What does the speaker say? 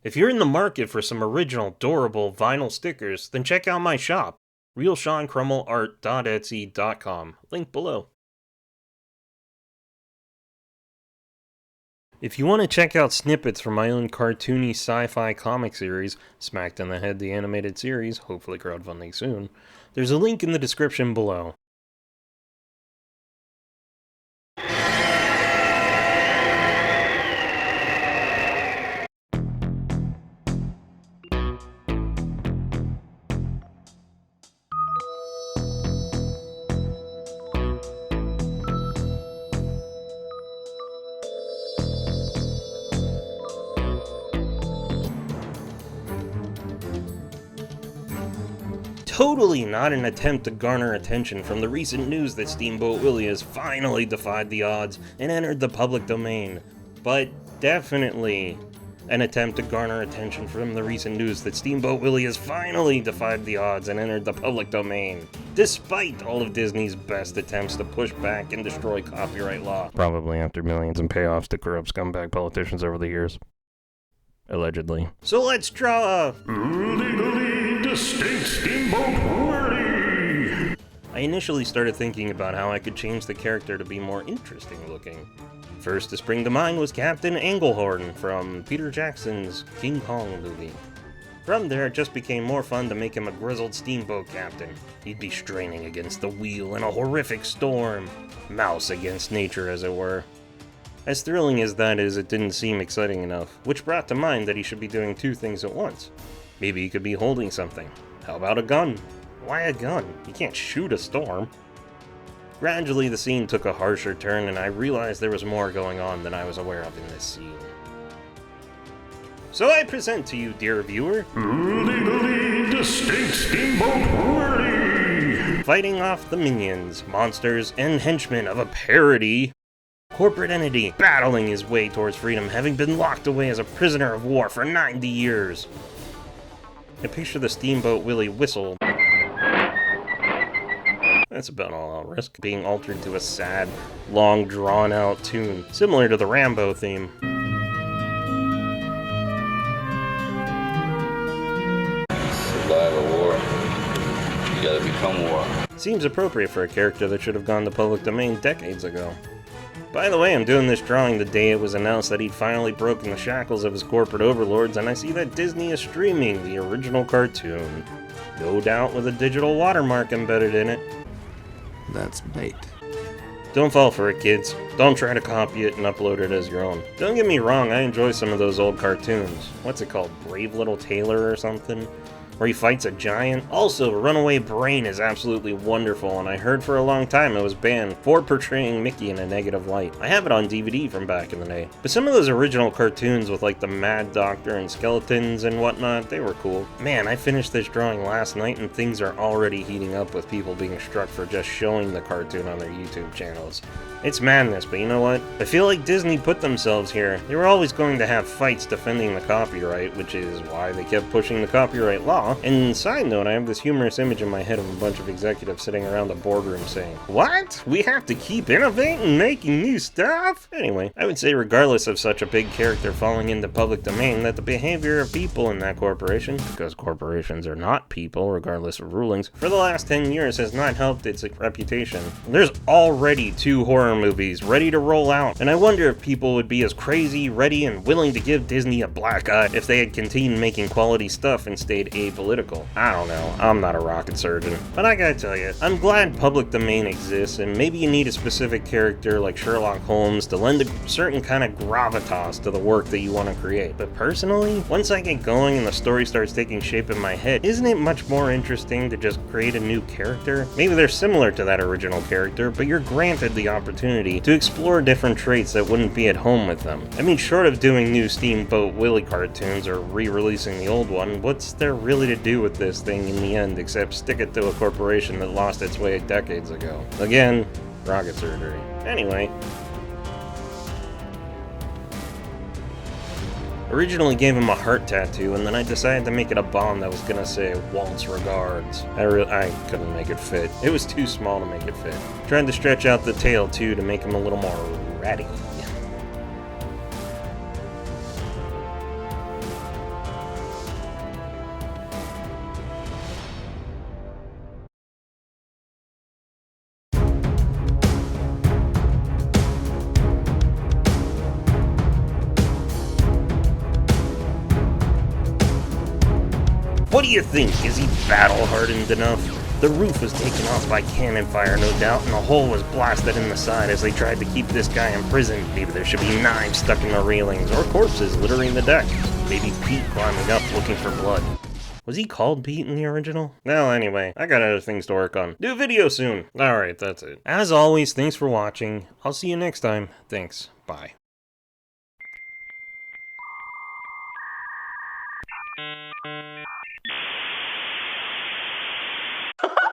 If you're in the market for some original, durable vinyl stickers, then check out my shop, realseancrummelart.etsy.com, link below. If you want to check out snippets from my own cartoony sci-fi comic series, Smacked in the Head the Animated Series, hopefully crowdfunding soon, there's a link in the description below. Totally not an attempt to garner attention from the recent news that Steamboat Willie has finally defied the odds and entered the public domain, but definitely an attempt to garner attention from the recent news that Steamboat Willie has finally defied the odds and entered the public domain, despite all of Disney's best attempts to push back and destroy copyright law. Probably after millions in payoffs to corrupt scumbag politicians over the years. Allegedly. So let's draw a legally distinct Steamboat Willie! I initially started thinking about how I could change the character to be more interesting looking. First to spring to mind was Captain Englehorn from Peter Jackson's King Kong movie. From there, it just became more fun to make him a grizzled steamboat captain. He'd be straining against the wheel in a horrific storm. Mouse against nature, as it were. As thrilling as that is, it didn't seem exciting enough, which brought to mind that he should be doing two things at once. Maybe he could be holding something. How about a gun? Why a gun? You can't shoot a storm. Gradually, the scene took a harsher turn, and I realized there was more going on than I was aware of in this scene. So I present to you, dear viewer, legally distinct Steamboat Willie! Fighting off the minions, monsters, and henchmen of a parody corporate entity battling his way towards freedom, having been locked away as a prisoner of war for 90 years. I picture the Steamboat Willie whistle. That's about all I'll risk, being altered to a sad, long, drawn-out tune, similar to the Rambo theme. Survive a war, you gotta become war. Seems appropriate for a character that should have gone to public domain decades ago. By the way, I'm doing this drawing the day it was announced that he'd finally broken the shackles of his corporate overlords, and I see that Disney is streaming the original cartoon. No doubt with a digital watermark embedded in it. That's bait. Don't fall for it, kids. Don't try to copy it and upload it as your own. Don't get me wrong, I enjoy some of those old cartoons. What's it called? Brave Little Tailor or something? Where he fights a giant. Also, Runaway Brain is absolutely wonderful, and I heard for a long time it was banned for portraying Mickey in a negative light. I have it on DVD from back in the day. But some of those original cartoons with like the Mad Doctor and skeletons and whatnot, they were cool. Man, I finished this drawing last night and things are already heating up with people being struck for just showing the cartoon on their YouTube channels. It's madness, but you know what? I feel like Disney put themselves here. They were always going to have fights defending the copyright, which is why they kept pushing the copyright law. And side note, I have this humorous image in my head of a bunch of executives sitting around a boardroom saying, "What? We have to keep innovating, making new stuff?" Anyway, I would say regardless of such a big character falling into public domain, that the behavior of people in that corporation, because corporations are not people regardless of rulings, for the last 10 years has not helped its reputation. There's already 2 horror movies ready to roll out, and I wonder if people would be as crazy, ready, and willing to give Disney a black eye if they had continued making quality stuff and stayed apolitical. I don't know, I'm not a rocket surgeon, but I gotta tell you, I'm glad public domain exists, and maybe you need a specific character like Sherlock Holmes to lend a certain kind of gravitas to the work that you want to create. But personally, once I get going and the story starts taking shape in my head, isn't it much more interesting to just create a new character? Maybe they're similar to that original character, but you're granted the opportunity to explore different traits that wouldn't be at home with them. I mean, short of doing new Steamboat Willie cartoons or re-releasing the old one, what's there really to do with this thing in the end except stick it to a corporation that lost its way decades ago? Again, rocket surgery. Anyway. Originally gave him a heart tattoo, and then I decided to make it a bomb that was gonna say, "Walt's regards." I couldn't make it fit. It was too small to make it fit. Tried to stretch out the tail, too, to make him a little more ratty. What do you think? Is he battle-hardened enough? The roof was taken off by cannon fire, no doubt, and a hole was blasted in the side as they tried to keep this guy imprisoned. Maybe there should be knives stuck in the railings, or corpses littering the deck. Maybe Pete climbing up looking for blood. Was he called Pete in the original? Well, anyway, I got other things to work on. Do a video soon. Alright, that's it. As always, thanks for watching. I'll see you next time. Thanks. Bye.